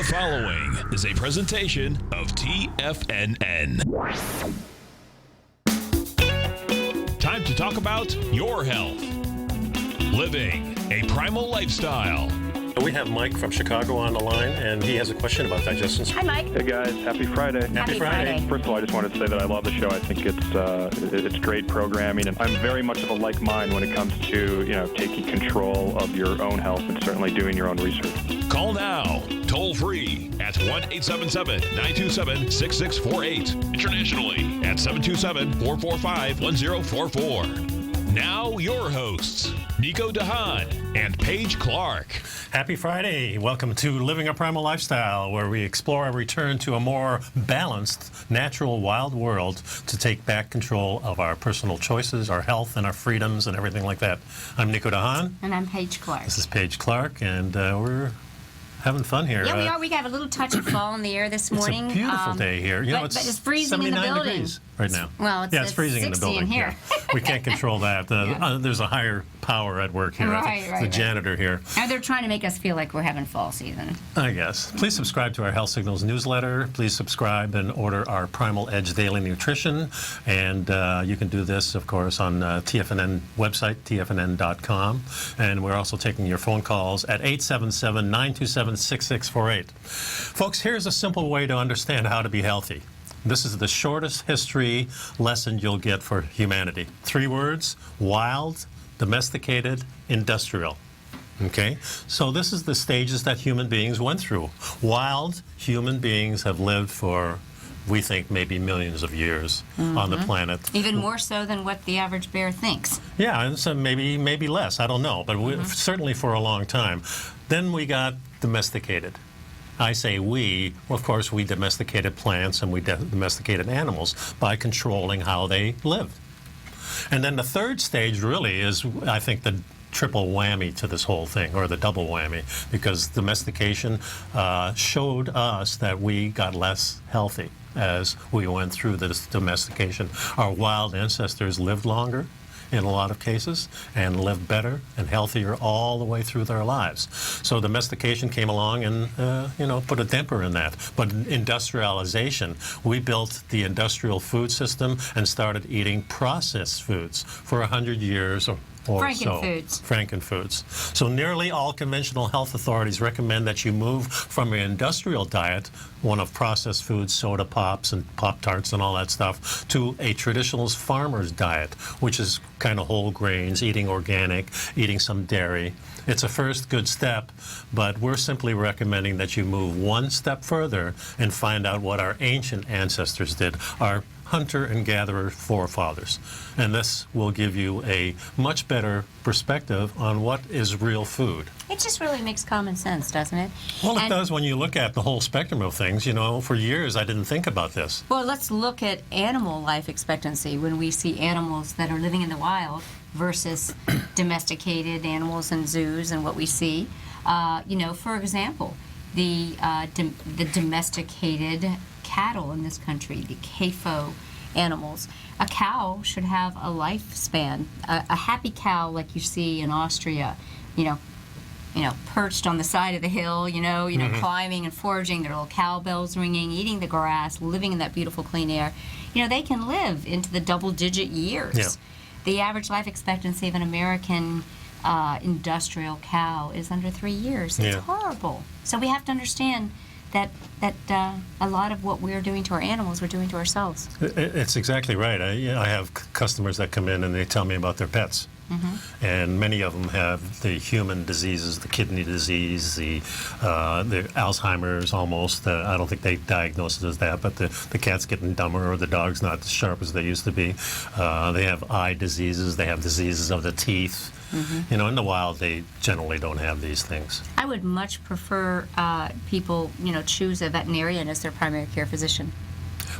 The following is a presentation of TFNN. Time to talk about your health. Living a primal lifestyle. We have Mike from Chicago on the line, and he has a question about digestion. Hi, Mike. Hey, guys. Happy Friday. Happy Friday. First of all, I just wanted to say that I love the show. I think it's great programming, and I'm very much of a like mind when it comes to, taking control of your own health and certainly doing your own research. Call now, toll free at 1-877-927-6648. Internationally at 727-445-1044. Now your hosts, Nico Haan and Paige Clarke. Happy Friday. Welcome to Living a Primal Lifestyle, where we explore our return to a more balanced, natural, wild world to take back control of our personal choices, our health, and our freedoms, and everything like that. I'm Nico Haan. And I'm Paige Clarke. This is Paige Clarke, and we're having fun here. Yeah, we are. We got a little touch of fall in the air this morning. It's a beautiful day here. But it's freezing in the building. Degrees right now. Well, it's freezing in the building. In here. Yeah. We can't control that. There's a higher power at work here. Right. The janitor here. And they're trying to make us feel like we're having fall season. I guess. Please subscribe to our Health Signals newsletter. Please subscribe and order our Primal Edge Daily Nutrition. And you can do this, of course, on TFNN website, tfnn.com. And we're also taking your phone calls at 877-927-6648. Folks, here's a simple way to understand how to be healthy. This is the shortest history lesson you'll get for humanity. 3 words: wild, domesticated, industrial. Okay? So this is the stages that human beings went through. Wild human beings have lived for, we think, maybe millions of years on the planet. Even more so than what the average bear thinks. Yeah, and so maybe less. I don't know. But certainly for a long time. Then we got domesticated. I say we, well, of course, we domesticated plants and we domesticated animals by controlling how they lived. And then the third stage really is, I think, the triple whammy to this whole thing, or the double whammy, because domestication showed us that we got less healthy as we went through this domestication. Our wild ancestors lived longer in a lot of cases, and lived better and healthier all the way through their lives. So domestication came along and, put a damper in that. But industrialization, we built the industrial food system and started eating processed foods for 100 years or Frankenfoods. So nearly all conventional health authorities recommend that you move from an industrial diet, one of processed foods, soda pops and Pop-Tarts and all that stuff, to a traditional farmer's diet, which is kind of whole grains, eating organic, eating some dairy. It's a first good step, but we're simply recommending that you move one step further and find out what our ancient ancestors did, our hunter and gatherer forefathers. And this will give you a much better perspective on what is real food. It just really makes common sense, doesn't it? Well, it does when you look at the whole spectrum of things. For years I didn't think about this. Well, let's look at animal life expectancy when we see animals that are living in the wild versus domesticated animals in zoos and what we see. For example, the domesticated cattle in this country, the CAFO animals. A cow should have a lifespan. A happy cow like you see in Austria, perched on the side of the hill, climbing and foraging, their little cowbells ringing, eating the grass, living in that beautiful clean air. They can live into the double-digit years. Yeah. The average life expectancy of an American industrial cow is under 3 years. It's horrible. So we have to understand that a lot of what we're doing to our animals, we're doing to ourselves. It's exactly right. I have customers that come in and they tell me about their pets. And many of them have the human diseases, the kidney disease, the Alzheimer's almost. I don't think they diagnose it as that, but the cat's getting dumber or the dog's not as sharp as they used to be. They have eye diseases. They have diseases of the teeth. In the wild, they generally don't have these things. I would much prefer people, choose a veterinarian as their primary care physician.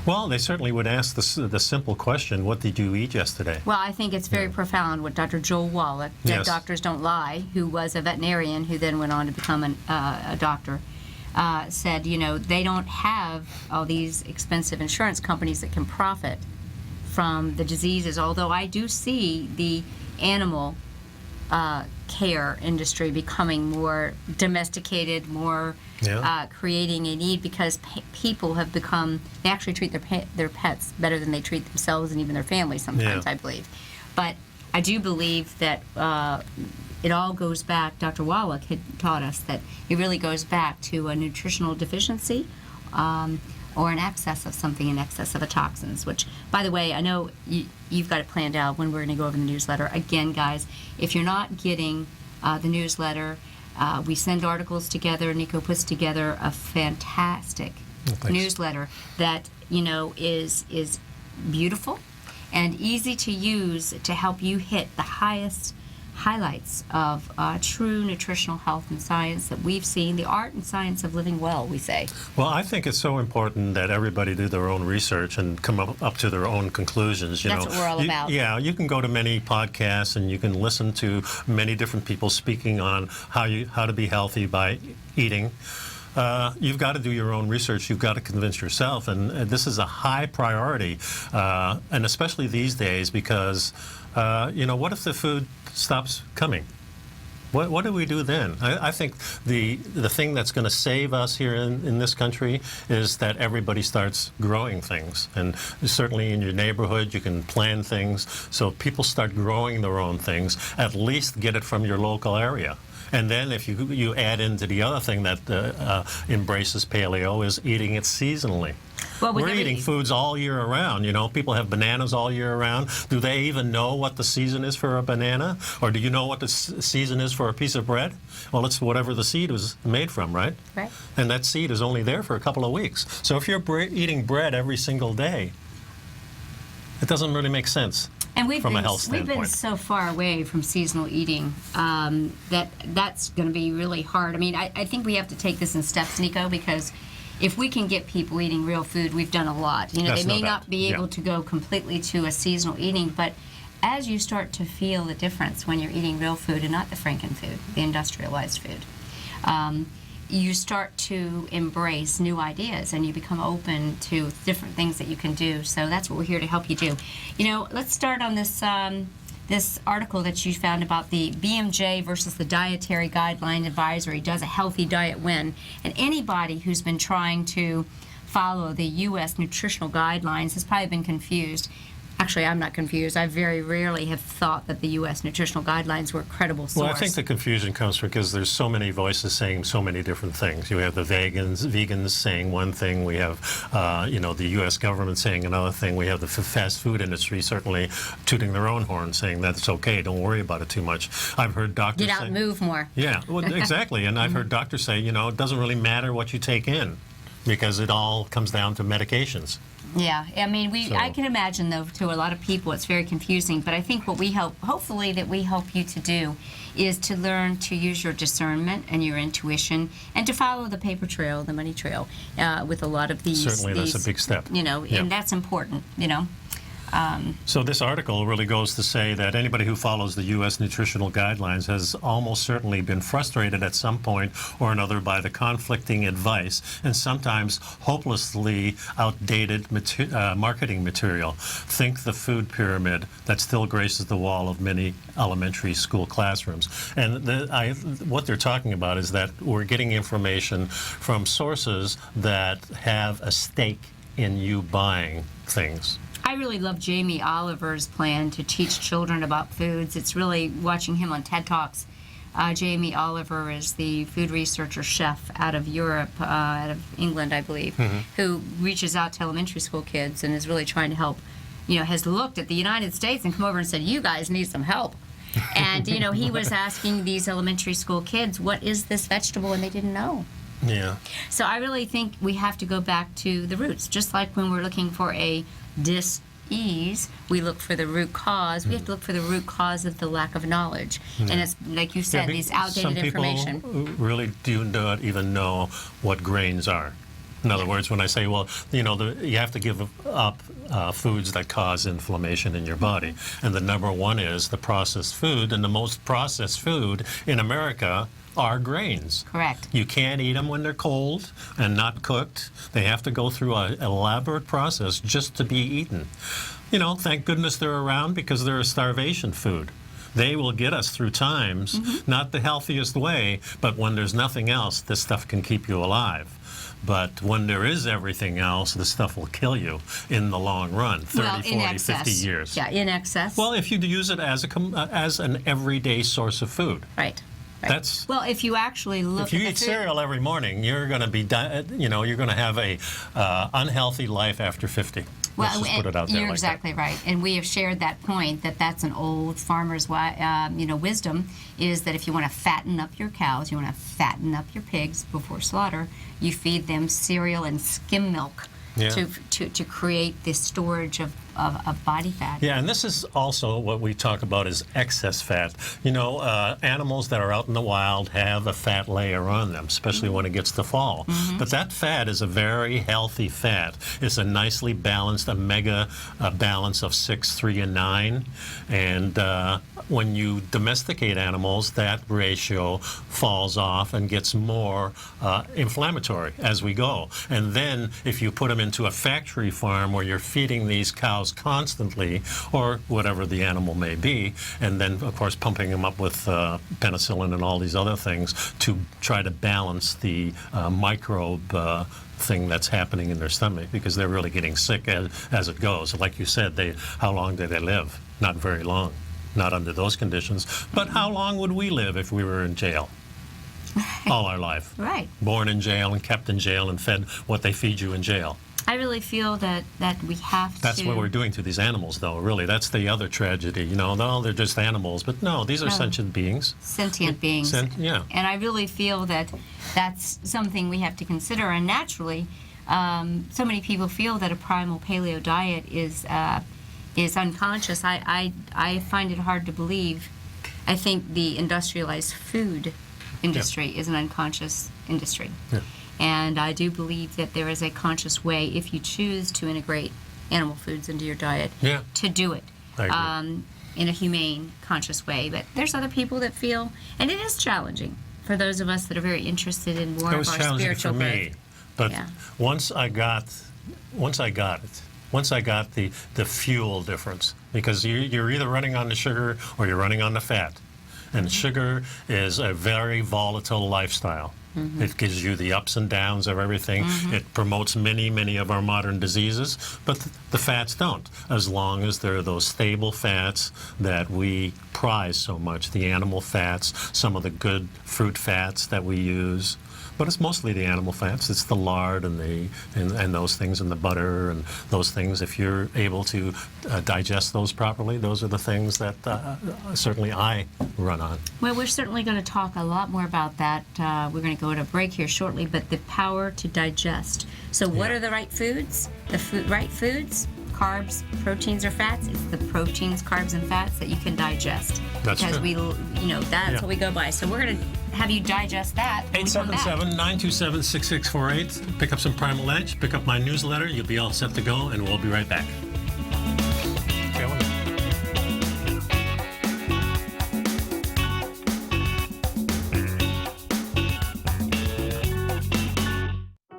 Well, they certainly would ask the simple question, what did you eat yesterday? Well, I think it's very profound what Dr. Joel Wallach, Dead Doctors Don't Lie, who was a veterinarian who then went on to become a doctor, said, they don't have all these expensive insurance companies that can profit from the diseases, although I do see the animal care industry becoming more domesticated, more creating a need, because people have become, they actually treat their pets better than they treat themselves and even their families sometimes, I believe. But I do believe that it all goes back, Dr. Wallach had taught us that it really goes back to a nutritional deficiency or an excess of something, in excess of a toxins, which, by the way, I know you've got it planned out when we're going to go over the newsletter. Again, guys, if you're not getting the newsletter, we send articles together. Nico puts together a fantastic newsletter that, is beautiful and easy to use to help you hit the highest highlights of true nutritional health and science that we've seen, the art and science of living well, we say. Well, I think it's so important that everybody do their own research and come up to their own conclusions. That's what we're all about. Yeah, you can go to many podcasts and you can listen to many different people speaking on how to be healthy by eating. You've got to do your own research. You've got to convince yourself, and this is a high priority, and especially these days, because what if the food stops coming? What do we do then? I think the thing that's going to save us here in this country is that everybody starts growing things, and certainly in your neighborhood you can plan things so people start growing their own things. At least get it from your local area. And then if you add into the other thing that embraces paleo is eating it seasonally. Well, we're eating foods all year around. People have bananas all year around. Do they even know what the season is for a banana? Or do you know what the season is for a piece of bread? Well, it's whatever the seed was made from, right? Right. And that seed is only there for a couple of weeks. So if you're eating bread every single day, it doesn't really make sense. And we've been been so far away from seasonal eating that's going to be really hard. I mean, I think we have to take this in steps, Nico, because if we can get people eating real food, we've done a lot. They may not be able to go completely to a seasonal eating, but as you start to feel the difference when you're eating real food and not the Franken food, the industrialized food, you start to embrace new ideas and you become open to different things that you can do. So that's what we're here to help you do. Let's start on this this article that you found about the BMJ versus the Dietary Guideline Advisory. Does a healthy diet win? And anybody who's been trying to follow the U.S. nutritional guidelines has probably been confused. Actually, I'm not confused. I very rarely have thought that the U.S. nutritional guidelines were a credible source. Well, I think the confusion comes because there's so many voices saying so many different things. You have the vegans saying one thing. We have, the U.S. government saying another thing. We have the fast food industry certainly tooting their own horn, saying that's okay. Don't worry about it too much. I've heard doctors get out and move more. Yeah, well, exactly. And I've heard doctors say, it doesn't really matter what you take in, because it all comes down to medications. Yeah, I mean, I can imagine, though, to a lot of people it's very confusing, but I think what we hopefully we help you to do is to learn to use your discernment and your intuition and to follow the paper trail, the money trail, with a lot of these. Certainly, that's a big step. And that's important, So this article really goes to say that anybody who follows the U.S. nutritional guidelines has almost certainly been frustrated at some point or another by the conflicting advice and sometimes hopelessly outdated marketing material. Think the food pyramid that still graces the wall of many elementary school classrooms. And what they're talking about is that we're getting information from sources that have a stake in you buying things. I really love Jamie Oliver's plan to teach children about foods. It's really watching him on TED Talks. Jamie Oliver is the food researcher chef out of Europe, out of England, I believe, who reaches out to elementary school kids and is really trying to help, has looked at the United States and come over and said, you guys need some help. And, he was asking these elementary school kids, what is this vegetable? And they didn't know. Yeah. So I really think we have to go back to the roots, just like when we're looking for a dis-ease, we look for the root cause. We have to look for the root cause of the lack of knowledge. And it's, like you said, these outdated information. Some people really do not even know what grains are. In other words, when I say, well, you have to give up foods that cause inflammation in your body. And the number one is the processed food. And the most processed food in America are grains. Correct. You can't eat them when they're cold and not cooked. They have to go through an elaborate process just to be eaten. Thank goodness they're around because they're a starvation food. They will get us through times, not the healthiest way, but when there's nothing else, this stuff can keep you alive. But when there is everything else, this stuff will kill you in the long run, 30, 40, 50 years. Yeah, in excess. Well, if you use it as an everyday source of food. Right. That's well, if you actually look if you at eat cereal every morning, you're going to be, you're going to have a unhealthy life after 50. Let's just put it out there you're like exactly that. right, and we have shared that point that that's an old farmer's wisdom is that if you want to fatten up your cows, you want to fatten up your pigs before slaughter, you feed them cereal and skim milk to create this storage of body fat. Yeah, and this is also what we talk about is excess fat. Animals that are out in the wild have a fat layer on them, especially when it gets to fall. But that fat is a very healthy fat. It's a nicely balanced omega balance of 6, 3, and 9. And when you domesticate animals, that ratio falls off and gets more inflammatory as we go. And then if you put them into a factory farm where you're feeding these cows constantly, or whatever the animal may be, and then of course pumping them up with penicillin and all these other things to try to balance the microbe thing that's happening in their stomach, because they're really getting sick as it goes. Like you said, how long do they live? Not very long. Not under those conditions. But how long would we live if we were in jail? All our life. Right. Born in jail and kept in jail and fed what they feed you in jail. I really feel that we have to... That's what we're doing to these animals, though, really. That's the other tragedy. No, they're just animals. But no, these are sentient beings. Sentient beings. Yeah. And I really feel that that's something we have to consider. And naturally, so many people feel that a primal paleo diet is unconscious. I find it hard to believe. I think the industrialized food industry is an unconscious industry. Yeah. And I do believe that there is a conscious way, if you choose to integrate animal foods into your diet, to do it I agree. In a humane, conscious way. But there's other people that feel, and it is challenging for those of us that are very interested in more of our spiritual growth. It was challenging for me, but once I got the fuel difference, because you're either running on the sugar or you're running on the fat. And sugar is a very volatile lifestyle. It gives you the ups and downs of everything. It promotes many, many of our modern diseases, but the fats don't, as long as they're those stable fats that we prize so much, the animal fats, some of the good fruit fats that we use. But it's mostly the animal fats. It's the lard and those things, and the butter and those things. If you're able to digest those properly, those are the things that certainly I run on. Well, we're certainly going to talk a lot more about that. We're going to go to a break here shortly, but the power to digest. So what are the right foods? Right foods? Carbs, proteins, or fats? It's the proteins, carbs, and fats that you can digest. That's because true. That's what we go by. So we're going to have you digest that. 877-927-6648. Pick up some Primal Edge. Pick up my newsletter. You'll be all set to go, and we'll be right back.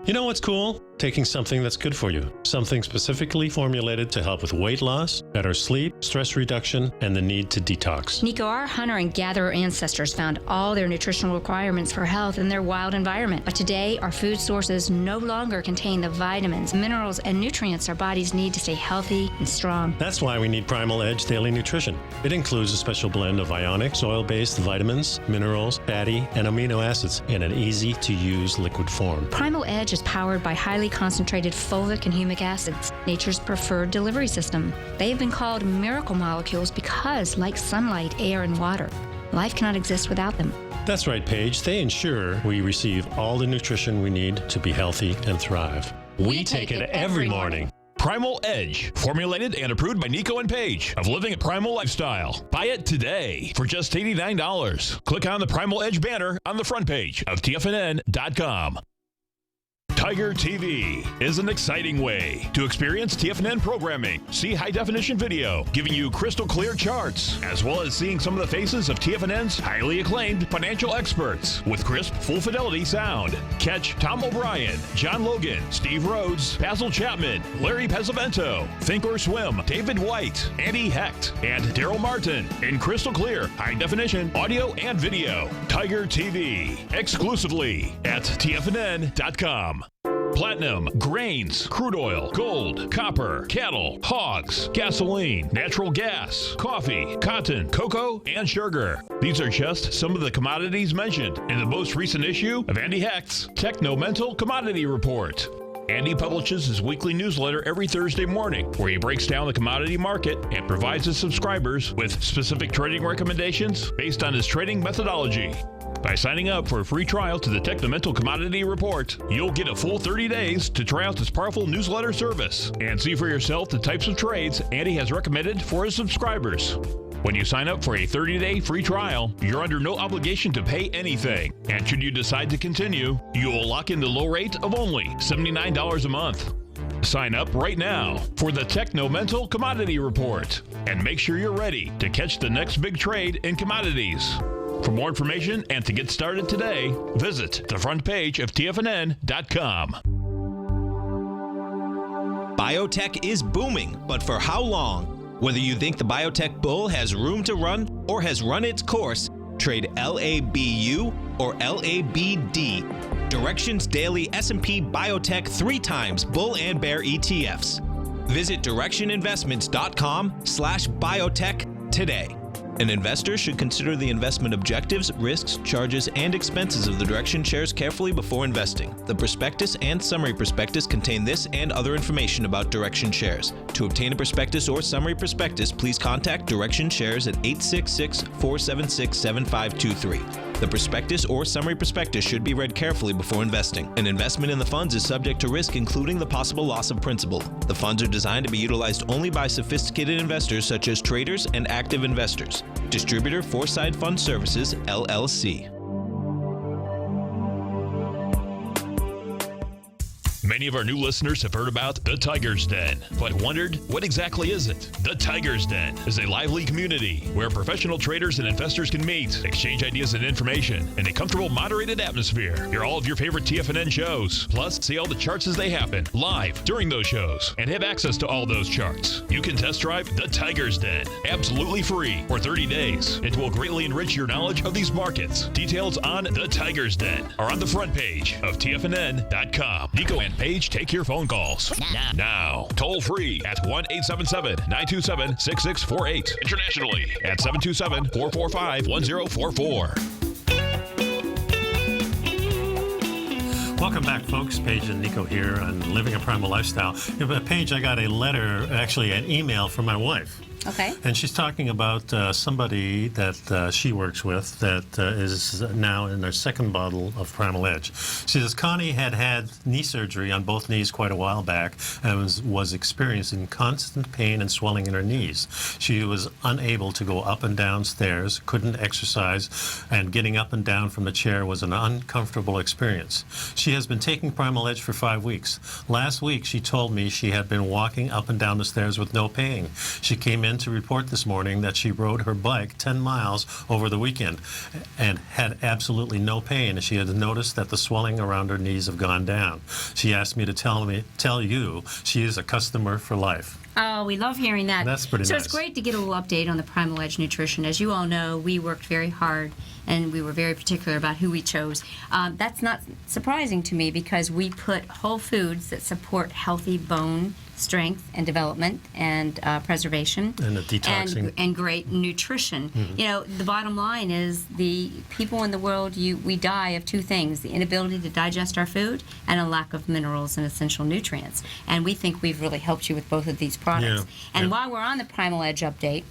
You know what's cool? Taking something that's good for you. Something specifically formulated to help with weight loss, better sleep, stress reduction, and the need to detox. Nico, our hunter and gatherer ancestors found all their nutritional requirements for health in their wild environment. But today, our food sources no longer contain the vitamins, minerals, and nutrients our bodies need to stay healthy and strong. That's why we need Primal Edge Daily Nutrition. It includes a special blend of ionic, soil-based vitamins, minerals, fatty, and amino acids in an easy-to-use liquid form. Primal Edge is powered by highly concentrated fulvic and humic acids, nature's preferred delivery system. They have been called miracle molecules because, like sunlight, air, and water, life cannot exist without them. That's right, Paige. They ensure we receive all the nutrition we need to be healthy and thrive. We take it every morning. Primal Edge, formulated and approved by Nico and Paige of Living a Primal Lifestyle. Buy it today for just $89. Click on the Primal Edge banner on the front page of TFNN.com. Tiger TV is an exciting way to experience TFNN programming. See high-definition video giving you crystal clear charts, as well as seeing some of the faces of TFNN's highly acclaimed financial experts with crisp, full-fidelity sound. Catch Tom O'Brien, John Logan, Steve Rhodes, Basil Chapman, Larry Pesavento, Think or Swim, David White, Andy Hecht, and Daryl Martin in crystal clear, high-definition audio and video. Tiger TV, exclusively at TFNN.com. Platinum, grains, crude oil, gold, copper, cattle, hogs, gasoline, natural gas, coffee, cotton, cocoa, and sugar. These are just some of the commodities mentioned in the most recent issue of Andy Hecht's Techno-Mental Commodity Report. Andy publishes his weekly newsletter every Thursday morning, where he breaks down the commodity market and provides his subscribers with specific trading recommendations based on his trading methodology. By signing up for a free trial to the Techno-Mental Commodity Report, you'll get a full 30 days to try out this powerful newsletter service and see for yourself the types of trades Andy has recommended for his subscribers. When you sign up for a 30-day free trial, you're under no obligation to pay anything. And should you decide to continue, you will lock in the low rate of only $79 a month. Sign up right now for the Techno-Mental Commodity Report and make sure you're ready to catch the next big trade in commodities. For more information and to get started today, visit the front page of TFNN.com. Biotech is booming, but for how long? Whether you think the biotech bull has room to run or has run its course, trade LABU or LABD. Direction's daily S&P Biotech 3 times bull and bear ETFs. Visit directioninvestments.com/biotech today. An investor should consider the investment objectives, risks, charges, and expenses of the Direction shares carefully before investing. The prospectus and summary prospectus contain this and other information about Direction shares. To obtain a prospectus or summary prospectus, please contact Direction shares at 866-476-7523. The prospectus or summary prospectus should be read carefully before investing. An investment in the funds is subject to risk, including the possible loss of principal. The funds are designed to be utilized only by sophisticated investors such as traders and active investors. Distributor Foreside Fund Services, LLC. Many of our new listeners have heard about the Tiger's Den, but wondered, what exactly is it? The Tiger's Den is a lively community where professional traders and investors can meet, exchange ideas and information in a comfortable, moderated atmosphere. Hear all of your favorite TFNN shows, plus see all the charts as they happen live during those shows, and have access to all those charts. You can test drive the Tiger's Den absolutely free for 30 days. It will greatly enrich your knowledge of these markets. Details on the Tiger's Den are on the front page of TFNN.com. Nico and Paige take your phone calls now. Toll free at 1-877-927-6648. Internationally at 727-445-1044. Welcome back, folks. Paige and Nico here on Living a Primal Lifestyle. Paige, I got a letter, actually an email from my wife. Okay. And she's talking about somebody that she works with that is now in their second bottle of Primal Edge. She says Connie had knee surgery on both knees quite a while back and was experiencing constant pain and swelling in her knees. She was unable to go up and down stairs, couldn't exercise, and getting up and down from the chair was an uncomfortable experience. She has been taking Primal Edge for 5 weeks. Last week, she told me she had been walking up and down the stairs with no pain. She came in to report this morning that she rode her bike 10 miles over the weekend and had absolutely no pain. She had noticed that the swelling around her knees have gone down. She asked me to tell you she is a customer for life. Oh, we love hearing that. That's pretty so nice. It's great to get a little update on the Primal Edge Nutrition. As you all know, we worked very hard and we were very particular about who we chose. That's not surprising to me because we put whole foods that support healthy bone strength and development and preservation and the detoxing and great nutrition. Mm-hmm. You know, the bottom line is the people in the world, we die of two things: the inability to digest our food and a lack of minerals and essential nutrients. And we think we've really helped you with both of these products. Yeah. And while we're on the Primal Edge update,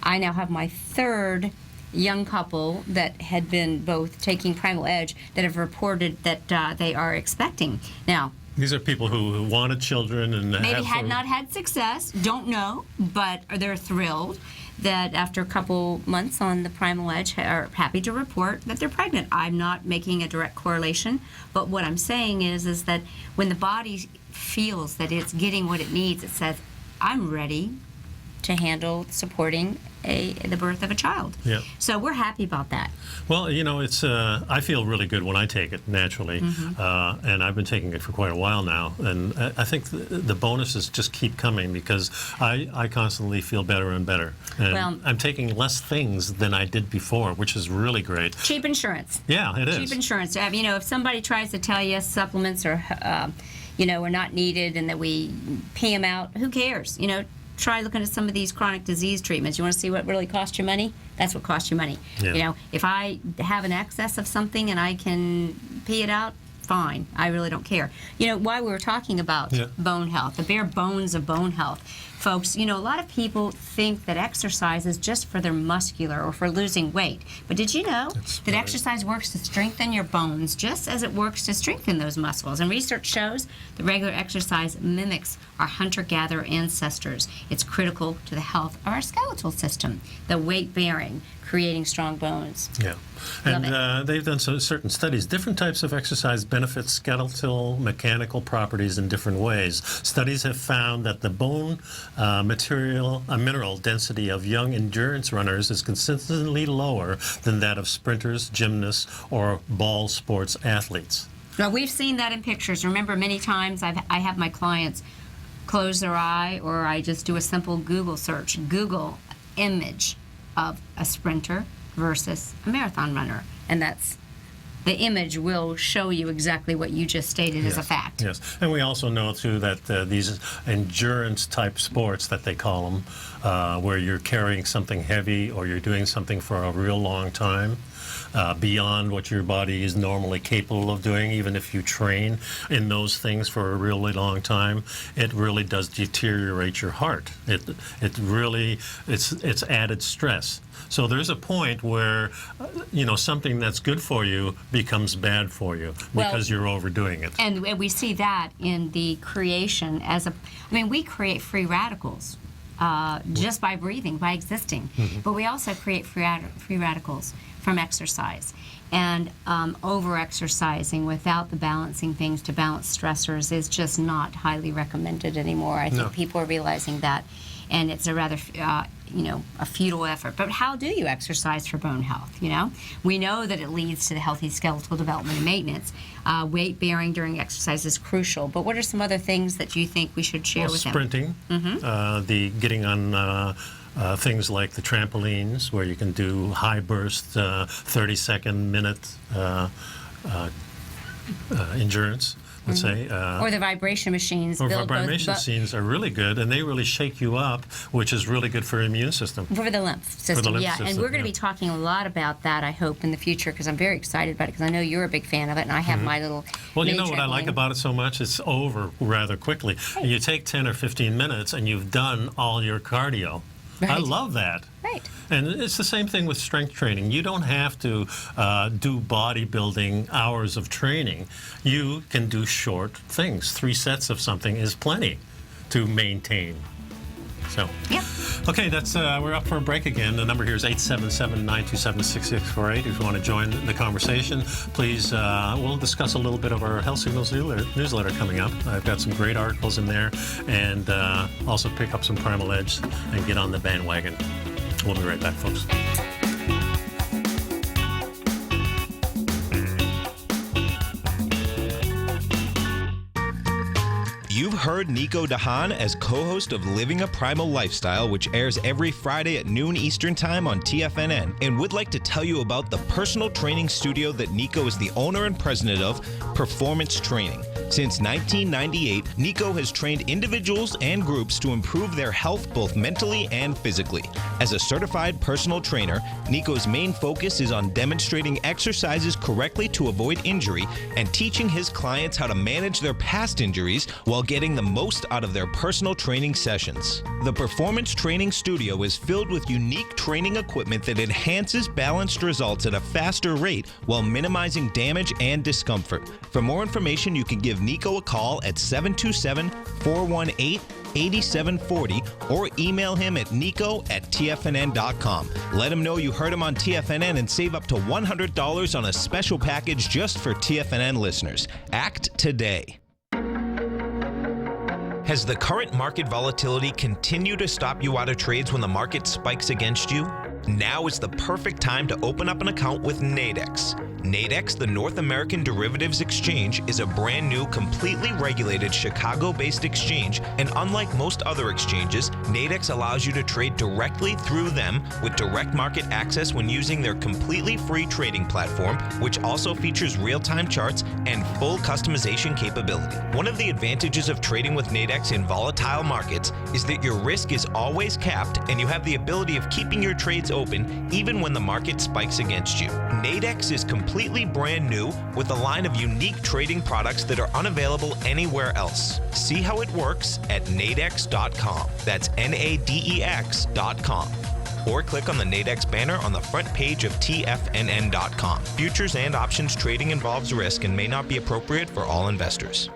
I now have my third young couple that had been both taking Primal Edge that have reported that they are expecting. Now, these are people who wanted children and maybe had not had success, don't know, but they're thrilled. that after a couple months on the Primal Edge are happy to report that they're pregnant. I'm not making a direct correlation, but what I'm saying is that when the body feels that it's getting what it needs, it says, I'm ready to handle supporting the birth of a child. Yeah. So we're happy about that. Well, it's I feel really good when I take it naturally, and I've been taking it for quite a while now, and I think the bonuses just keep coming because I constantly feel better and better, and Well, I'm taking less things than I did before, which is really great. cheap insurance. Yeah, it is. Cheap insurance. If somebody tries to tell you supplements are, are not needed and that we pay them out, who cares? Try looking at some of these chronic disease treatments. You want to see what really costs you money? That's what costs you money. Yeah. If I have an excess of something and I can pay it out, fine. I really don't care. Why we were talking about bone health, the bare bones of bone health. Folks, a lot of people think that exercise is just for their muscular or for losing weight. But did you know that exercise works to strengthen your bones just as it works to strengthen those muscles? And research shows that regular exercise mimics our hunter-gatherer ancestors. It's critical to the health of our skeletal system, the weight bearing, creating strong bones. Yeah. And they've done certain studies. Different types of exercise benefit skeletal mechanical properties in different ways. Studies have found that the bone mineral density of young endurance runners is consistently lower than that of sprinters, gymnasts, or ball sports athletes. Now, we've seen that in pictures. Remember, many times I have my clients close their eye, or I just do a simple Google search. Google image of a sprinter versus a marathon runner, and the image will show you exactly what you just stated as a fact. Yes, and we also know too that these endurance type sports that they call them, where you're carrying something heavy or you're doing something for a real long time, beyond what your body is normally capable of doing, even if you train in those things for a really long time, it really does deteriorate your heart. It's added stress. So there's a point where, something that's good for you becomes bad for you because you're overdoing it. And we see that in the creation we create free radicals just by breathing, by existing. But we also create free radicals from exercise. And over-exercising without the balancing things to balance stressors is just not highly recommended anymore. I think people are realizing that. And it's a rather, a futile effort. But how do you exercise for bone health, We know that it leads to the healthy skeletal development and maintenance. Weight bearing during exercise is crucial. But what are some other things that you think we should share with them? Sprinting, the getting on things like the trampolines, where you can do high burst, 30-second minute endurance. Let's say, or the vibration machines. Or vibration machines are really good, and they really shake you up, which is really good for your immune system. For the lymph system, and we're going to be talking a lot about that, I hope, in the future, because I'm very excited about it, because I know you're a big fan of it, and I have my little Well, you know what I like about it so much? It's over rather quickly. Right. You take 10 or 15 minutes, and you've done all your cardio. Right. I love that. Right. And it's the same thing with strength training. You don't have to do bodybuilding hours of training. You can do short things. 3 sets of something is plenty to maintain. So, yeah. Okay, that's we're up for a break again. The number here is 877-927-6648. If you want to join the conversation, please, we'll discuss a little bit of our Health Signals newsletter coming up. I've got some great articles in there, and also pick up some Primal Edge and get on the bandwagon. We'll be right back, folks. You've heard Nico de Haan as co-host of Living a Primal Lifestyle, which airs every Friday at noon Eastern Time on TFNN, and would like to tell you about the personal training studio that Nico is the owner and president of, Performance Training. Since 1998, Nico has trained individuals and groups to improve their health both mentally and physically. As a certified personal trainer, Nico's main focus is on demonstrating exercises correctly to avoid injury and teaching his clients how to manage their past injuries while getting the most out of their personal training sessions. The Performance Training Studio is filled with unique training equipment that enhances balanced results at a faster rate while minimizing damage and discomfort. For more information, you can give Nico a call at 727-418 8740 or email him at nico@tfnn.com. Let him know you heard him on TFNN and save up to $100 on a special package just for TFNN listeners. Act today. Has the current market volatility continued to stop you out of trades when the market spikes against you? Now is the perfect time to open up an account with Nadex. Nadex, the North American Derivatives Exchange, is a brand new, completely regulated Chicago-based exchange, and unlike most other exchanges, Nadex allows you to trade directly through them with direct market access when using their completely free trading platform, which also features real-time charts and full customization capability. One of the advantages of trading with Nadex in volatile markets is that your risk is always capped and you have the ability of keeping your trades open even when the market spikes against you. Nadex is completely brand new with a line of unique trading products that are unavailable anywhere else. See how it works at nadex.com. That's NADEX.com. Or click on the Nadex banner on the front page of TFNN.com. Futures and options trading involves risk and may not be appropriate for all investors.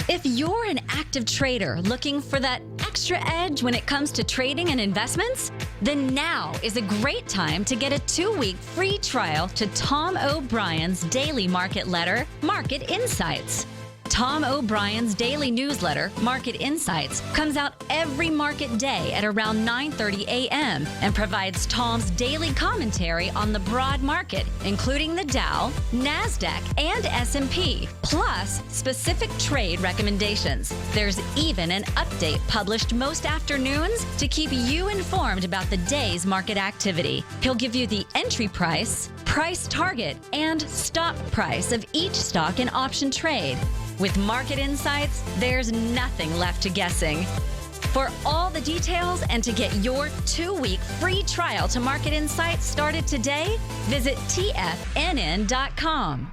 If you're an active trader looking for that extra edge when it comes to trading and investments, then now is a great time to get a 2-week free trial to Tom O'Brien's daily market letter, Market Insights. Tom O'Brien's daily newsletter, Market Insights, comes out every market day at around 9:30 a.m. and provides Tom's daily commentary on the broad market, including the Dow, NASDAQ, and S&P, plus specific trade recommendations. There's even an update published most afternoons to keep you informed about the day's market activity. He'll give you the entry price, price target, and stop price of each stock and option trade. With Market Insights, there's nothing left to guessing. For all the details and to get your 2-week free trial to Market Insights started today, visit TFNN.com.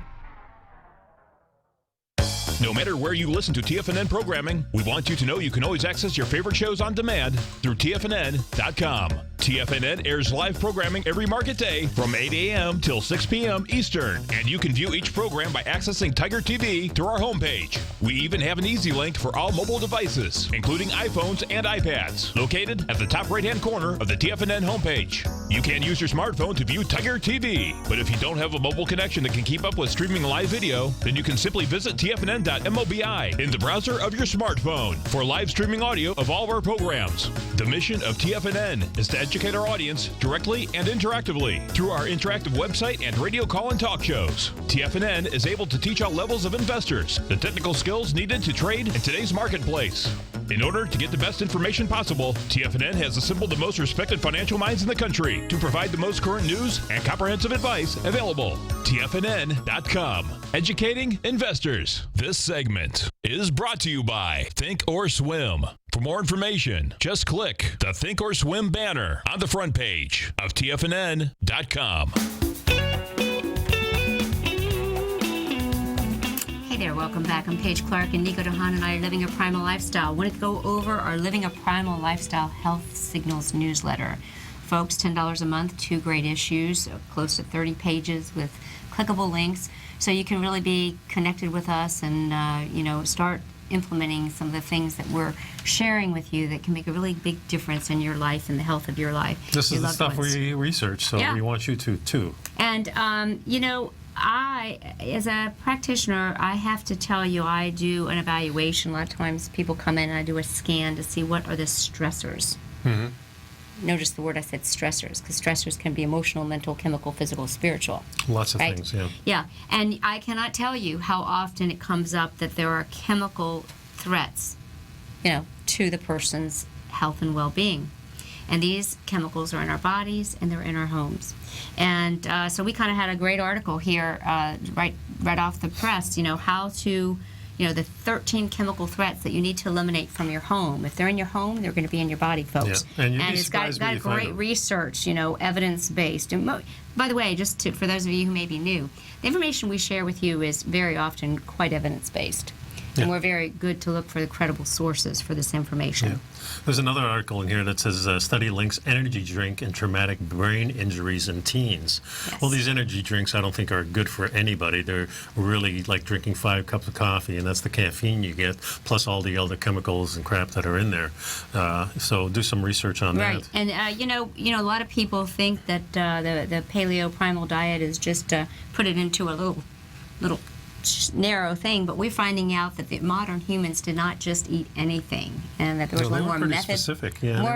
No matter where you listen to TFNN programming, we want you to know you can always access your favorite shows on demand through TFNN.com. TFNN airs live programming every market day from 8 a.m. till 6 p.m. Eastern, and you can view each program by accessing Tiger TV through our homepage. We even have an easy link for all mobile devices, including iPhones and iPads, located at the top right-hand corner of the TFNN homepage. You can use your smartphone to view Tiger TV, but if you don't have a mobile connection that can keep up with streaming live video, then you can simply visit TFNN.mobi in the browser of your smartphone for live streaming audio of all of our programs. The mission of TFNN is to educate our audience directly and interactively through our interactive website and radio call and talk shows. TFNN is able to teach all levels of investors the technical skills needed to trade in today's marketplace. In order to get the best information possible, TFNN has assembled the most respected financial minds in the country to provide the most current news and comprehensive advice available. TFNN.com, educating investors. This segment is brought to you by Think or Swim. For more information, just click the Think or Swim banner on the front page of TFNN.com. Hey there, welcome back. I'm Paige, Clarke, and Nico, Haan, and I are living a primal lifestyle. I wanted to go over our Living a Primal Lifestyle Health Signals newsletter. Folks, $10 a month, 2 great issues, close to 30 pages with clickable links, so you can really be connected with us and start implementing some of the things that we're sharing with you that can make a really big difference in your life and the health of your life. This is the stuff we research, so we want you to too. And I, as a practitioner, I have to tell you, I do an evaluation. A lot of times people come in and I do a scan to see what are the stressors. Mm-hmm. Notice the word I said, stressors, because stressors can be emotional, mental, chemical, physical, spiritual. Lots of things, yeah. Yeah, and I cannot tell you how often it comes up that there are chemical threats, to the person's health and well-being. And these chemicals are in our bodies and they're in our homes. And so we kind of had a great article here right off the press, how to, the 13 chemical threats that you need to eliminate from your home. If they're in your home, they're going to be in your body, folks. Yeah. And it's got great research, evidence-based. And by the way, for those of you who may be new, the information we share with you is very often quite evidence-based. And we're very good to look for the credible sources for this information. Yeah. There's another article in here that says study links energy drink and traumatic brain injuries in teens. Yes. Well, these energy drinks I don't think are good for anybody. They're really like drinking 5 cups of coffee, and that's the caffeine you get, plus all the other chemicals and crap that are in there. So do some research on that. Right, and you know, a lot of people think that the paleo primal diet is just put it into a little narrow thing, but we're finding out that the modern humans did not just eat anything, and that there was a little more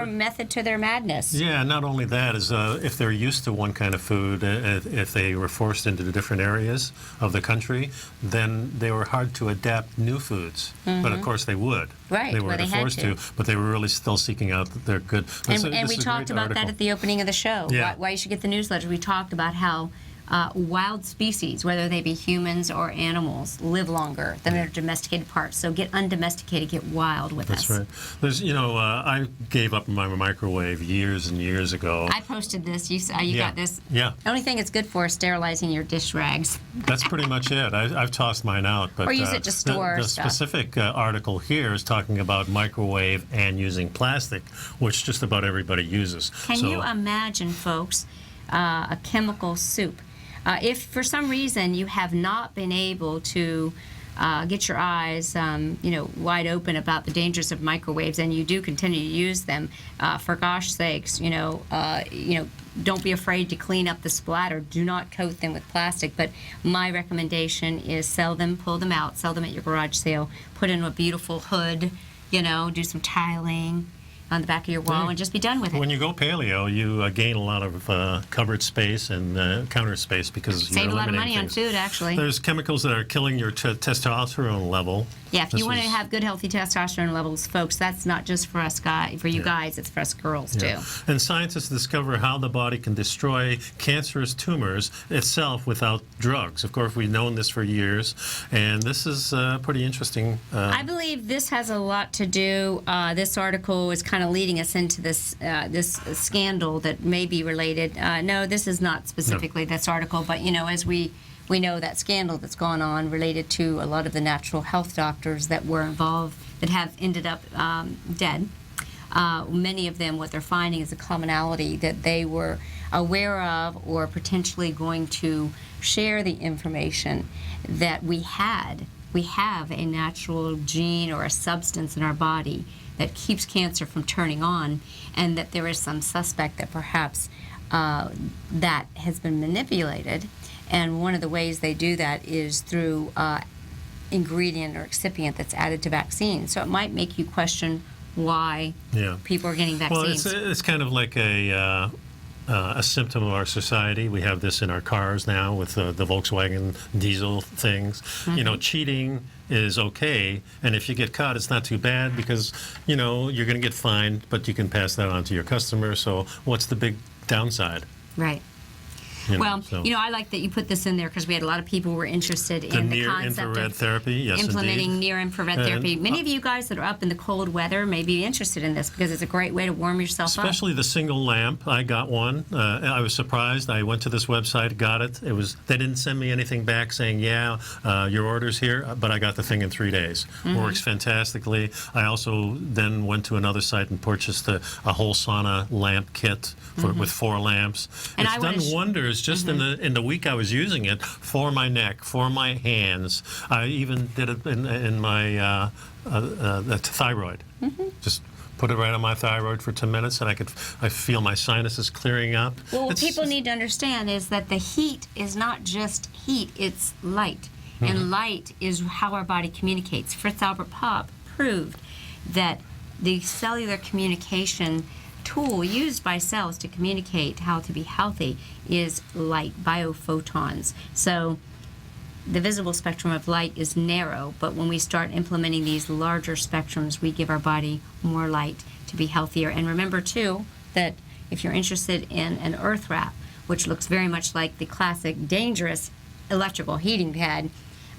method to their madness. Yeah, not only that is if they're used to one kind of food, if they were forced into the different areas of the country, then they were hard to adapt new foods. But of course they would. Right, they were they had forced to, but they were really still seeking out their good. And we talked about that at the opening of the show. Yeah. Why you should get the newsletter. We talked about how wild species, whether they be humans or animals, live longer than their domesticated parts. So get undomesticated, get wild with us. That's right. There's, I gave up my microwave years and years ago. I posted this. You got this. Yeah. The only thing it's good for is sterilizing your dish rags. That's pretty much it. I've tossed mine out. But, or use it to store the stuff. specific article here is talking about microwave and using plastic, which just about everybody uses. Can you imagine, folks, a chemical soup? If for some reason you have not been able to get your eyes, wide open about the dangers of microwaves, and you do continue to use them, for gosh sakes, don't be afraid to clean up the splatter. Do not coat them with plastic. But my recommendation is sell them, pull them out, sell them at your garage sale, put in a beautiful hood, do some tiling on the back of your wall, and just be done with it. When you go paleo, you gain a lot of cupboard space and counter space because Save you're a lot of eliminating money things. on food, actually. There's chemicals that are killing your testosterone level. Yeah, if you want to have good, healthy testosterone levels, folks, that's not just for us guys, for you guys, it's for us girls, too. And scientists discover how the body can destroy cancerous tumors itself without drugs. Of course, we've known this for years, and this is pretty interesting. I believe this has a lot to do. This article is kind of leading us into this this scandal that may be related. No, this is not specifically this article, but as we know that scandal that's gone on related to a lot of the natural health doctors that were involved that have ended up dead. Many of them, what they're finding is a commonality that they were aware of or potentially going to share the information that we have a natural gene or a substance in our body that keeps cancer from turning on, and that there is some suspect that perhaps that has been manipulated. And one of the ways they do that is through ingredient or excipient that's added to vaccines. So it might make you question why people are getting vaccines. Well, it's kind of like a symptom of our society. We have this in our cars now with the Volkswagen diesel things. Cheating is okay, and if you get caught, it's not too bad because, you're going to get fined, but you can pass that on to your customer. So what's the big downside? Right. I like that you put this in there because we had a lot of people who were interested in the concept near-infrared therapy. Yes, implementing near-infrared therapy. Many of you guys that are up in the cold weather may be interested in this because it's a great way to warm yourself up. Especially the single lamp. I got one. I was surprised. I went to this website, got it. They didn't send me anything back saying, your order's here, but I got the thing in 3 days. Works fantastically. I also then went to another site and purchased a whole sauna lamp kit with 4 lamps. And it's done wonders just in the week I was using it for my neck, for my hands. I even did it in my thyroid. Just put it right on my thyroid for 10 minutes, and I feel my sinuses clearing up. Well, what people need to understand is that the heat is not just heat; it's light, and light is how our body communicates. Fritz Albert Popp proved that the cellular communication tool used by cells to communicate how to be healthy is light, biophotons. So the visible spectrum of light is narrow, but when we start implementing these larger spectrums, we give our body more light to be healthier. And remember, too, that if you're interested in an earth wrap, which looks very much like the classic dangerous electrical heating pad,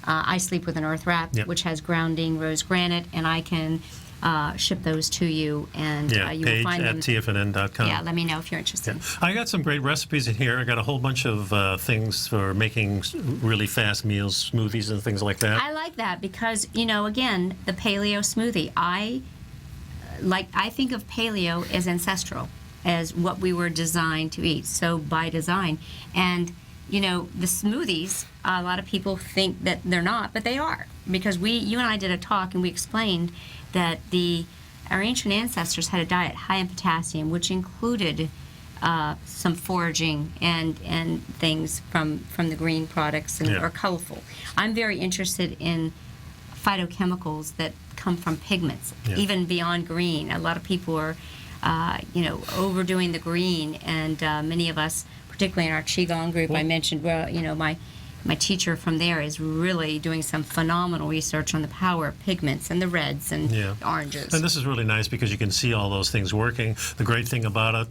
I sleep with an earth wrap, which has grounding rose granite, and I can ship those to you, and you will Paige find at them. TFNN.com. Yeah, let me know if you're interested. Yeah. I got some great recipes in here. I got a whole bunch of things for making really fast meals, smoothies and things like that. I like that because, again, the paleo smoothie. I think of paleo as ancestral, as what we were designed to eat, so by design. And, the smoothies, a lot of people think that they're not, but they are. Because you and I did a talk and we explained that our ancient ancestors had a diet high in potassium, which included some foraging and things from the green products and are colorful. I'm very interested in phytochemicals that come from pigments, even beyond green. A lot of people are, overdoing the green, and many of us, particularly in our Qigong group, I mentioned, my teacher from there is really doing some phenomenal research on the power of pigments and the reds and oranges. And this is really nice because you can see all those things working. The great thing about it,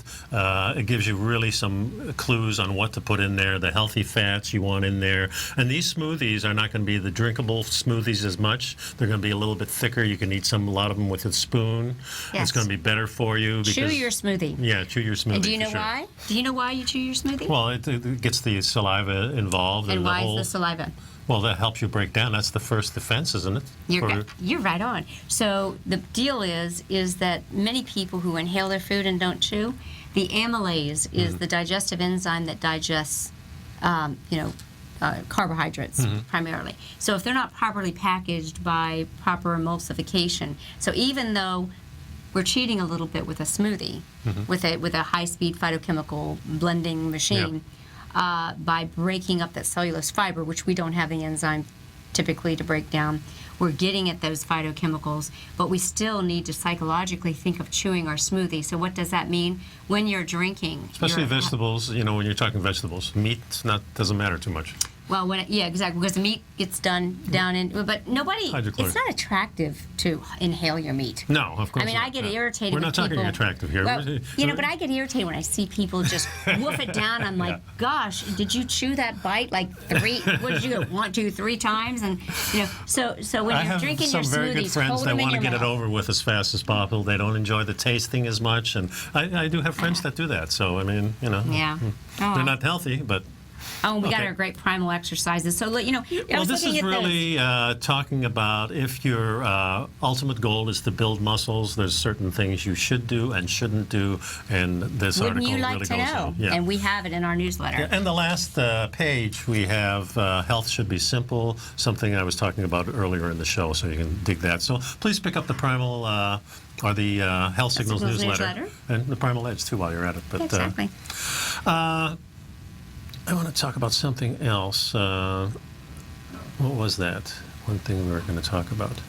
it gives you really some clues on what to put in there, the healthy fats you want in there. And these smoothies are not going to be the drinkable smoothies as much. They're going to be a little bit thicker. You can eat a lot of them with a spoon. Yes. It's going to be better for you. Because, chew your smoothie. Yeah, chew your smoothie. And do you know sure. why? Do you know why you chew your smoothie? Well, it gets the saliva involved. And why the is the saliva? Well, that helps you break down. That's the first defense, isn't it? You're right on. So the deal is that many people who inhale their food and don't chew, the amylase is the digestive enzyme that digests, carbohydrates primarily. So if they're not properly packaged by proper emulsification, so even though we're cheating a little bit with a smoothie, with a high-speed phytochemical blending machine, by breaking up that cellulose fiber, which we don't have the enzyme typically to break down. We're getting at those phytochemicals, but we still need to psychologically think of chewing our smoothie. So what does that mean? When you're drinking... Especially vegetables, when you're talking vegetables. Meat doesn't matter too much. Well, exactly, because the meat gets done down in... But it's not attractive to inhale your meat. No, of course not. I get irritated We're when not talking attractive here. Well, but I get irritated when I see people just woof it down. I'm like, gosh, did you chew that bite like three... What did you go, 1, 2, 3 times? And, so when you're drinking your smoothies, I have some very good friends that want to get it over with as fast as possible. They don't enjoy the tasting as much. And I do have friends that do that. So, Yeah. They're not healthy, but... Oh, we got our great primal exercises. So, well, this is really talking about if your ultimate goal is to build muscles, there's certain things you should do and shouldn't do, and this article really goes Wouldn't you like to know? Yeah. And we have it in our newsletter. Yeah, and the last page, we have health should be simple, something I was talking about earlier in the show, so you can dig that. So please pick up the Primal or the Health Signals newsletter, and the Primal Edge, too, while you're at it. But, exactly. I want to talk about something else. What was that? One thing we were going to talk about.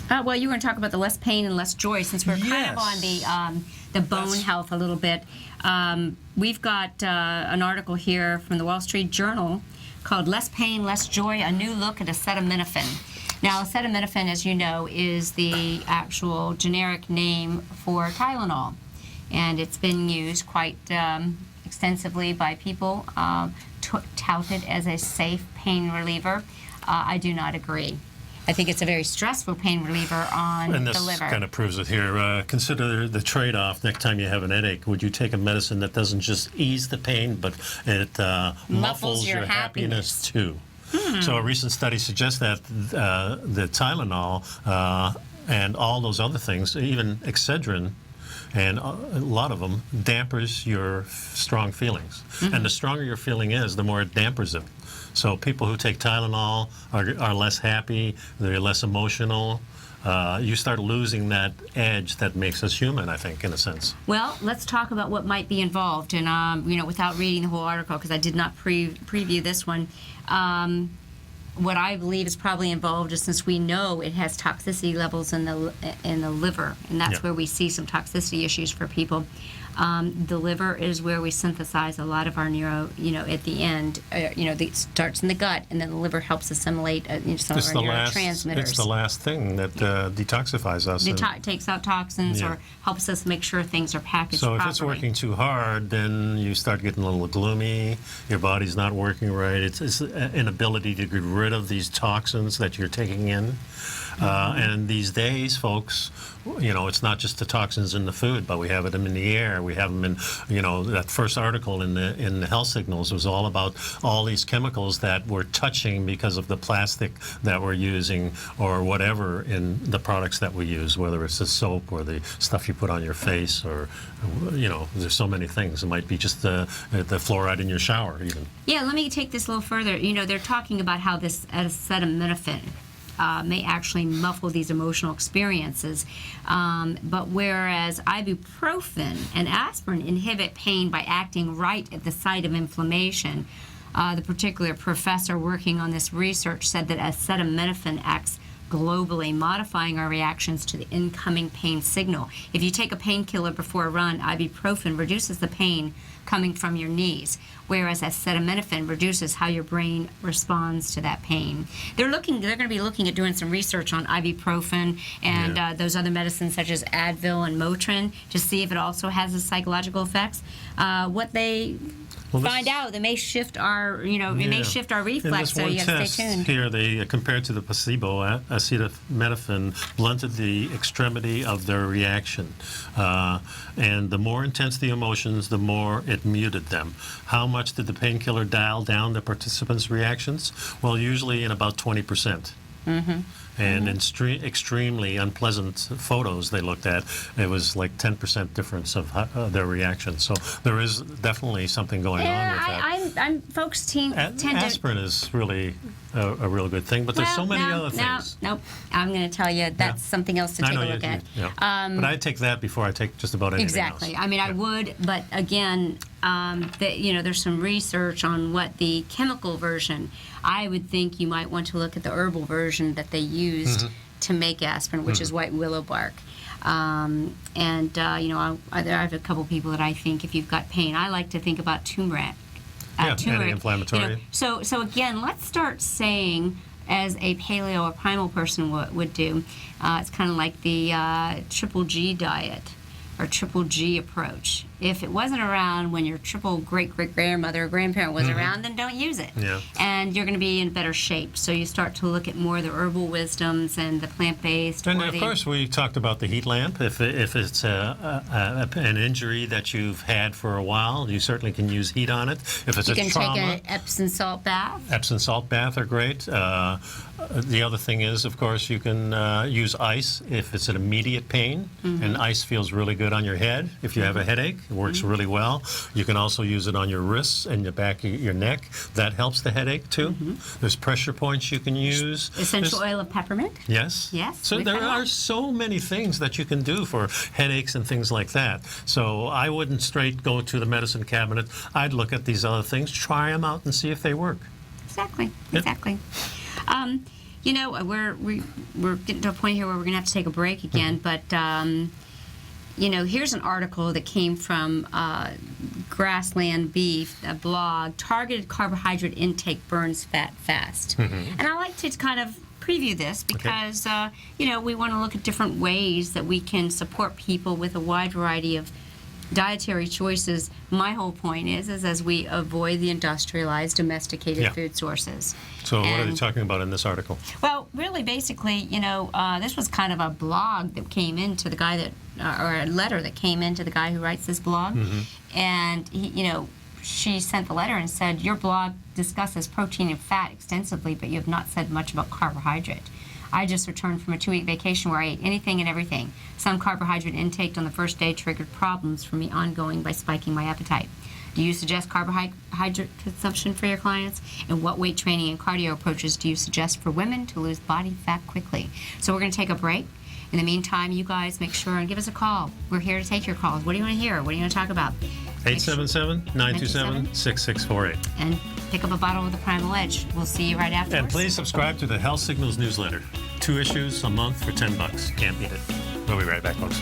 Well, you were going to talk about the less pain and less joy, since we're kind of on the bone health a little bit. We've got an article here from the Wall Street Journal called "Less Pain, Less Joy: A New Look at Acetaminophen." Now, acetaminophen, as you know, is the actual generic name for Tylenol, and it's been used quite extensively by people, touted as a safe pain reliever. I do not agree. I think it's a very stressful pain reliever on the liver. And this kind of proves it here. Consider the trade-off next time you have an headache. Would you take a medicine that doesn't just ease the pain, but it muffles your happiness too? So a recent study suggests that the Tylenol and all those other things, even Excedrin, and a lot of them, dampers your strong feelings. And the stronger your feeling is, the more it dampers it. So people who take Tylenol are less happy, they're less emotional. You start losing that edge that makes us human, I think, in a sense. Well, let's talk about what might be involved. And, without reading the whole article, because I did not preview this one, what I believe is probably involved is, since we know it has toxicity levels in the liver, and that's where we see some toxicity issues for people. The liver is where we synthesize a lot of our neuro, at the end, it starts in the gut, and then the liver helps assimilate some of our neurotransmitters. It's the last thing that detoxifies us. Takes out toxins or helps us make sure things are packaged properly. So if it's working too hard, then you start getting a little gloomy, your body's not working right, it's an inability to get rid of these toxins that you're taking in. And these days, folks, it's not just the toxins in the food, but we have them in the air. We have them in, that first article in the Health Signals was all about all these chemicals that we're touching because of the plastic that we're using or whatever in the products that we use, whether it's the soap or the stuff you put on your face or, there's so many things. It might be just the fluoride in your shower even. Yeah, let me take this a little further. They're talking about how this acetaminophen may actually muffle these emotional experiences. But whereas ibuprofen and aspirin inhibit pain by acting right at the site of inflammation, the particular professor working on this research said that acetaminophen acts globally, modifying our reactions to the incoming pain signal. If you take a painkiller before a run, ibuprofen reduces the pain coming from your knees, whereas acetaminophen reduces how your brain responds to that pain. They're going to be looking at doing some research on ibuprofen and those other medicines such as Advil and Motrin to see if it also has the psychological effects. What they find out, they may shift our, may shift our reflex. So you have to stay tuned. Here, they compared to the placebo, acetaminophen blunted the extremity of their reaction, and the more intense the emotions, the more it muted them. How much did the painkiller dial down the participants' reactions? Well, usually in about 20%. And in extremely unpleasant photos they looked at, it was like 10% difference of their reaction. So there is definitely something going on with that. Folks tend to... Aspirin is really a real good thing, but there's so many other things. Nope. I'm going to tell you that's something else to take a look at. But I take that before I take just about anything else. Exactly. I mean, I would, but again, there's some research on what the chemical version. I would think you might want to look at the herbal version that they used to make aspirin, which is white willow bark. I have a couple people that I think if you've got pain, I like to think about turmeric. Anti-inflammatory. So again, let's start saying, as a paleo or primal person would do, it's kind of like the triple G diet or triple G approach. If it wasn't around when your triple great-great-grandmother or grandparent was around, then don't use it. Yeah. And you're going to be in better shape. So you start to look at more of the herbal wisdoms and the plant-based. And of course, we talked about the heat lamp. If it's an injury that you've had for a while, you certainly can use heat on it. If it's you a can trauma, take an Epsom salt bath. Epsom salt bath are great. The other thing is, of course, you can use ice if it's an immediate pain, and ice feels really good on your head. If you have a headache, it works really well. You can also use it on your wrists and the back of your neck. That helps the headache too. There's pressure points you can use. Essential oil of peppermint. Yes. Yes. So there are so many things that you can do for headaches and things like that. So I wouldn't straight go to the medicine cabinet. I'd look at these other things, try them out, and see if they work. Exactly. Yep. Exactly. We're getting to a point here where we're going to have to take a break again, but here's an article that came from Grassland Beef, a blog, Targeted Carbohydrate Intake Burns Fat Fast. And I like to kind of preview this because, we want to look at different ways that we can support people with a wide variety of dietary choices. My whole point is as we avoid the industrialized, domesticated food sources. So what are they talking about in this article? Well, really, basically, this was kind of a blog that came into the guy that, or a letter that came into the guy who writes this blog. And, she sent the letter and said, your blog discusses protein and fat extensively, but you have not said much about carbohydrate. I just returned from a 2-week vacation where I ate anything and everything. Some carbohydrate intake on the first day triggered problems for me ongoing by spiking my appetite. Do you suggest carbohydrate consumption for your clients? And what weight training and cardio approaches do you suggest for women to lose body fat quickly? So we're going to take a break. In the meantime, you guys make sure and give us a call. We're here to take your calls. What do you want to hear? What do you want to talk about? 877-927-6648. And pick up a bottle of the Primal Edge. We'll see you right after. And please subscribe to the Health Signals newsletter. 2 issues a month for $10. Can't beat it. We'll be right back, folks.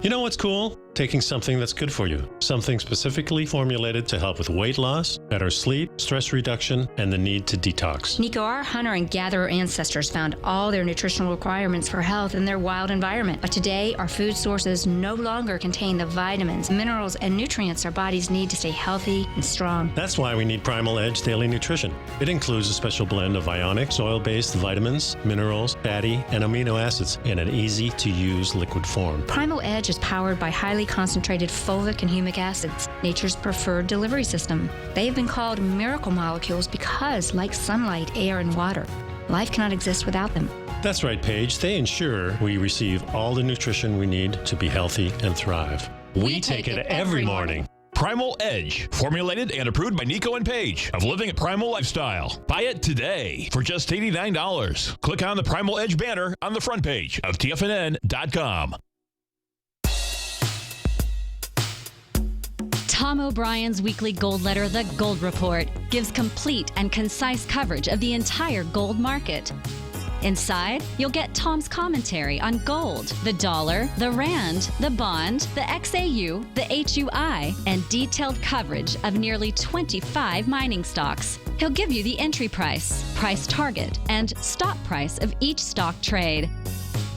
You know what's cool? Taking something that's good for you. Something specifically formulated to help with weight loss, better sleep, stress reduction, and the need to detox. Nico, our hunter and gatherer ancestors found all their nutritional requirements for health in their wild environment. But today, our food sources no longer contain the vitamins, minerals, and nutrients our bodies need to stay healthy and strong. That's why we need Primal Edge Daily Nutrition. It includes a special blend of ionic, soil-based vitamins, minerals, fatty, and amino acids in an easy-to-use liquid form. Primal Edge is powered by highly concentrated fulvic and humic acids, nature's preferred delivery system. They have been called miracle molecules because, like sunlight, air, and water, life cannot exist without them. That's right, Paige. They ensure we receive all the nutrition we need to be healthy and thrive. We take it every morning. Primal Edge, formulated and approved by Nico and Paige of Living a Primal Lifestyle. Buy it today for just $89. Click on the Primal Edge banner on the front page of TFNN.com. Tom O'Brien's weekly gold letter, The Gold Report, gives complete and concise coverage of the entire gold market. Inside, you'll get Tom's commentary on gold, the dollar, the rand, the bond, the XAU, the HUI, and detailed coverage of nearly 25 mining stocks. He'll give you the entry price, price target, and stop price of each stock trade.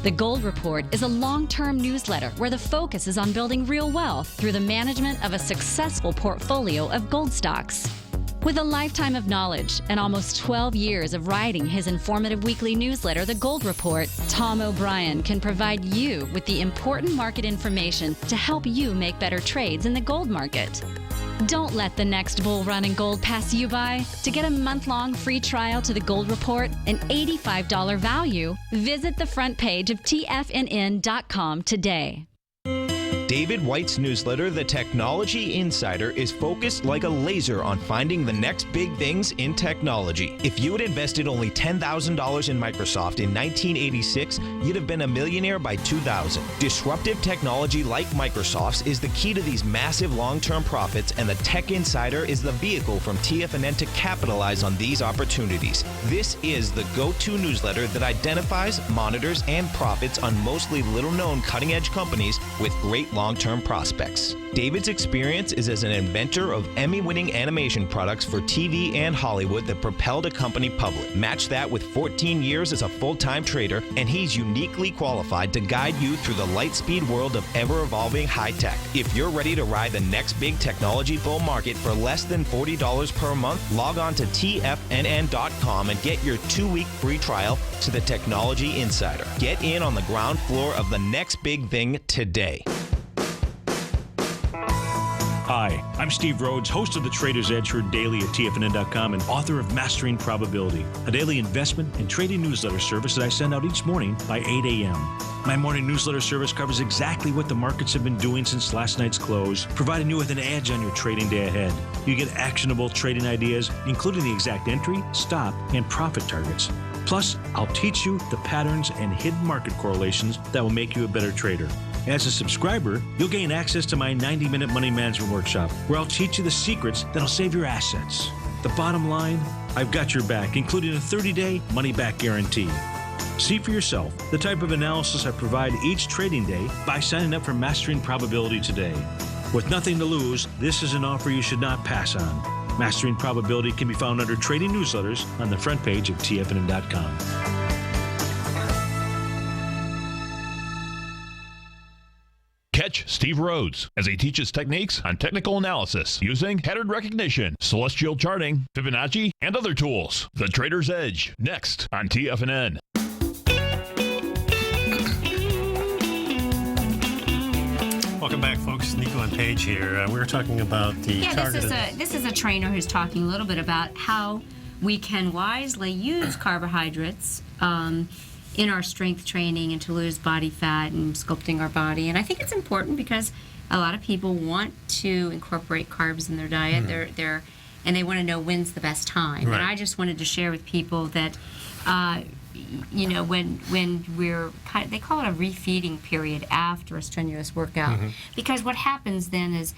The Gold Report is a long-term newsletter where the focus is on building real wealth through the management of a successful portfolio of gold stocks. With a lifetime of knowledge and almost 12 years of writing his informative weekly newsletter, The Gold Report, Tom O'Brien can provide you with the important market information to help you make better trades in the gold market. Don't let the next bull run in gold pass you by. To get a month-long free trial to The Gold Report, an $85 value, visit the front page of TFNN.com today. David White's newsletter, The Technology Insider, is focused like a laser on finding the next big things in technology. If you had invested only $10,000 in Microsoft in 1986, you'd have been a millionaire by 2000. Disruptive technology like Microsoft's is the key to these massive long-term profits, and the Tech Insider is the vehicle from TFNN to capitalize on these opportunities. This is the go-to newsletter that identifies, monitors, and profits on mostly little-known cutting-edge companies with great long-term prospects. David's experience is as an inventor of Emmy-winning animation products for TV and Hollywood that propelled a company public. Match that with 14 years as a full-time trader, and he's uniquely qualified to guide you through the light-speed world of ever-evolving high-tech. If you're ready to ride the next big technology bull market for less than $40 per month, log on to TFNN.com and get your 2-week free trial to the Technology Insider. Get in on the ground floor of the next big thing today. Hi, I'm Steve Rhodes, host of the Trader's Edge heard daily at TFNN.com and author of Mastering Probability, a daily investment and trading newsletter service that I send out each morning by 8 a.m. My morning newsletter service covers exactly what the markets have been doing since last night's close, providing you with an edge on your trading day ahead. You get actionable trading ideas, including the exact entry, stop, and profit targets. Plus, I'll teach you the patterns and hidden market correlations that will make you a better trader. As a subscriber, you'll gain access to my 90-minute money management workshop, where I'll teach you the secrets that'll save your assets. The bottom line, I've got your back, including a 30-day money-back guarantee. See for yourself the type of analysis I provide each trading day by signing up for Mastering Probability today. With nothing to lose, this is an offer you should not pass on. Mastering Probability can be found under Trading Newsletters on the front page of TFNN.com. Catch Steve Rhodes as he teaches techniques on technical analysis using pattern recognition, celestial charting, Fibonacci, and other tools. The Trader's Edge, next on TFNN. Welcome back, folks. Nico and Paige here. We were talking about the targeted... This is a trainer who's talking a little bit about how we can wisely use carbohydrates in our strength training and to lose body fat and sculpting our body. And I think it's important because a lot of people want to incorporate carbs in their diet. And they want to know when's the best time. Right. And I just wanted to share with people that, when we're they call it a refeeding period after a strenuous workout, because what happens then is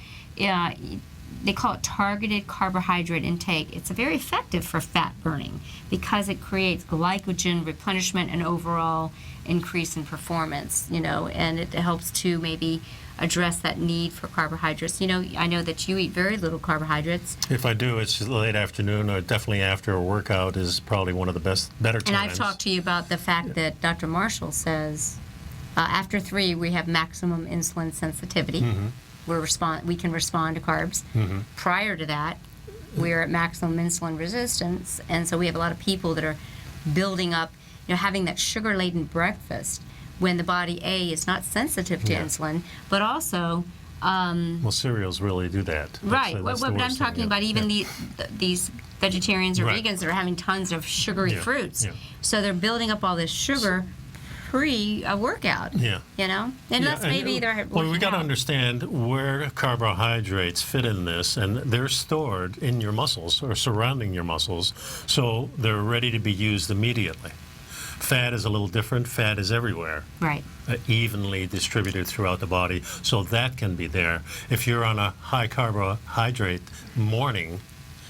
they call it targeted carbohydrate intake. It's very effective for fat burning because it creates glycogen replenishment and overall increase in performance, and it helps to maybe address that need for carbohydrates. You know, I know that you eat very little carbohydrates. If I do, it's late afternoon, or definitely after a workout is probably one of the better times. And I've talked to you about the fact that Dr. Marshall says after 3 we have maximum insulin sensitivity. We can respond to carbs. Prior to that, we're at maximum insulin resistance, and so we have a lot of people that are building up, you know, having that sugar-laden breakfast when the body is not sensitive to insulin, but also well, cereals really do that. Right. What I'm talking about, even these vegetarians or vegans that are having tons of sugary fruits, so they're building up all this sugar pre-workout. You know, and that's maybe they're. Well, we got to understand where carbohydrates fit in this, and they're stored in your muscles or surrounding your muscles, so they're ready to be used immediately. Fat is a little different. Fat is everywhere. Right. Evenly distributed throughout the body, so that can be there. If you're on a high carbohydrate morning,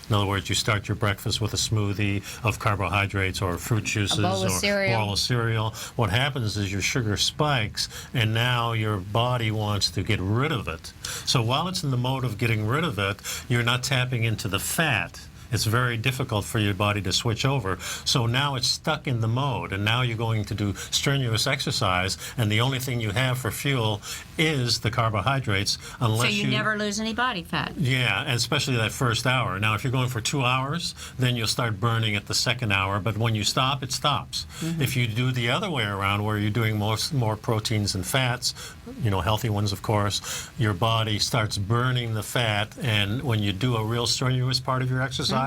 in other words, you start your breakfast with a smoothie of carbohydrates or fruit juices or bowl of cereal. What happens is your sugar spikes, and now your body wants to get rid of it. So while it's in the mode of getting rid of it, you're not tapping into the fat. It's very difficult for your body to switch over. So now it's stuck in the mode, and now you're going to do strenuous exercise, and the only thing you have for fuel is the carbohydrates, unless so you never lose any body fat. Yeah, and especially that first hour. Now, if you're going for 2 hours, then you'll start burning at the second hour, but when you stop, it stops. If you do the other way around, where you're doing more proteins and fats, you know, healthy ones, of course, your body starts burning the fat, and when you do a real strenuous part of your exercise,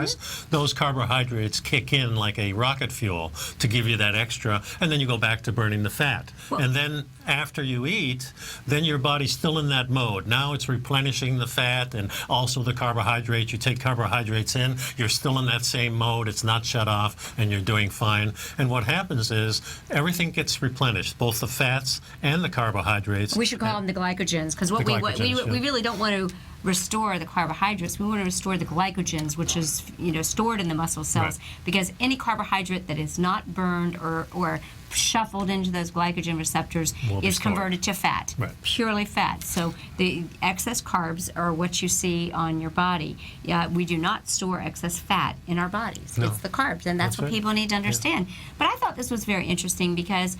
those carbohydrates kick in like a rocket fuel to give you that extra, and then you go back to burning the fat. And then after you eat, then your body's still in that mode. Now it's replenishing the fat and also the carbohydrates. You take carbohydrates in, you're still in that same mode. It's not shut off, and you're doing fine. And what happens is everything gets replenished, both the fats and the carbohydrates. We should call them the glycogens, because what we really don't want to restore the carbohydrates. We want to restore the glycogens, which is, you know, stored in the muscle cells, because any carbohydrate that is not burned or shuffled into those glycogen receptors is converted to fat, purely fat. So the excess carbs are what you see on your body. We do not store excess fat in our bodies. It's the carbs, and that's what people need to understand. But I thought this was very interesting because,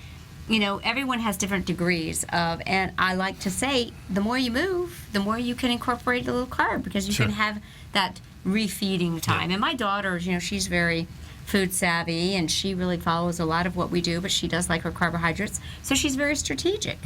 you know, everyone has different degrees of, and I like to say, the more you move, the more you can incorporate a little carb, because you can have that refeeding time. And my daughter, you know, she's very food savvy, and she really follows a lot of what we do, but she does like her carbohydrates, so she's very strategic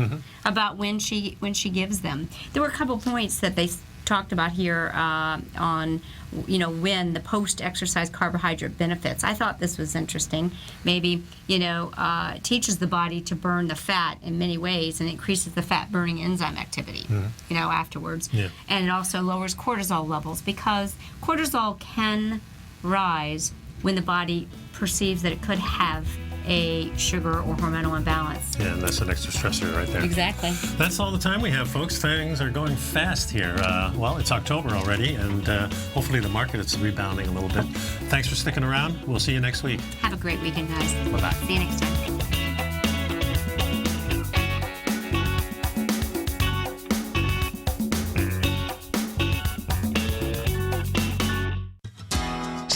about when she gives them. There were a couple points that they talked about here on, you know, when the post-exercise carbohydrate benefits. I thought this was interesting. Maybe, you know, it teaches the body to burn the fat in many ways, and increases the fat-burning enzyme activity, you know, afterwards. And it also lowers cortisol levels, because cortisol can rise when the body perceives that it could have a sugar or hormonal imbalance. Yeah, and that's an extra stressor right there. Exactly. That's all the time we have, folks. Things are going fast here. Well, it's October already, and hopefully the market is rebounding a little bit. Thanks for sticking around. We'll see you next week. Have a great weekend, guys. Bye-bye. See you next time.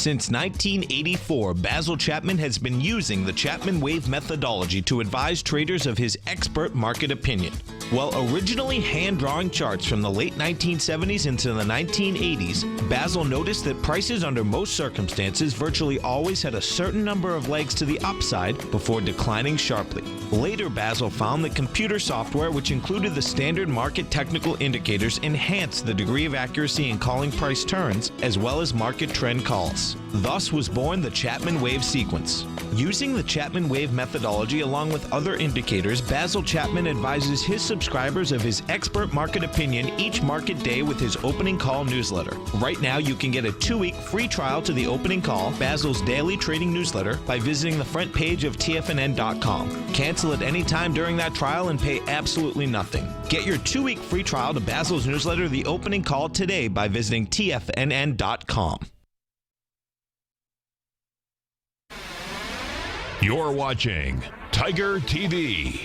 Since 1984, Basil Chapman has been using the Chapman Wave methodology to advise traders of his expert market opinion. While originally hand-drawing charts from the late 1970s into the 1980s, Basil noticed that prices under most circumstances virtually always had a certain number of legs to the upside before declining sharply. Later, Basil found that computer software, which included the standard market technical indicators, enhanced the degree of accuracy in calling price turns, as well as market trend calls. Thus was born the Chapman Wave sequence. Using the Chapman Wave methodology along with other indicators, Basil Chapman advises his subscribers of his expert market opinion each market day with his opening call newsletter. Right now, you can get a 2-week free trial to the opening call, Basil's daily trading newsletter, by visiting the front page of TFNN.com. Cancel at any time during that trial and pay absolutely nothing. Get your 2-week free trial to Basil's newsletter, The Opening Call, today by visiting TFNN.com. You're watching Tiger TV.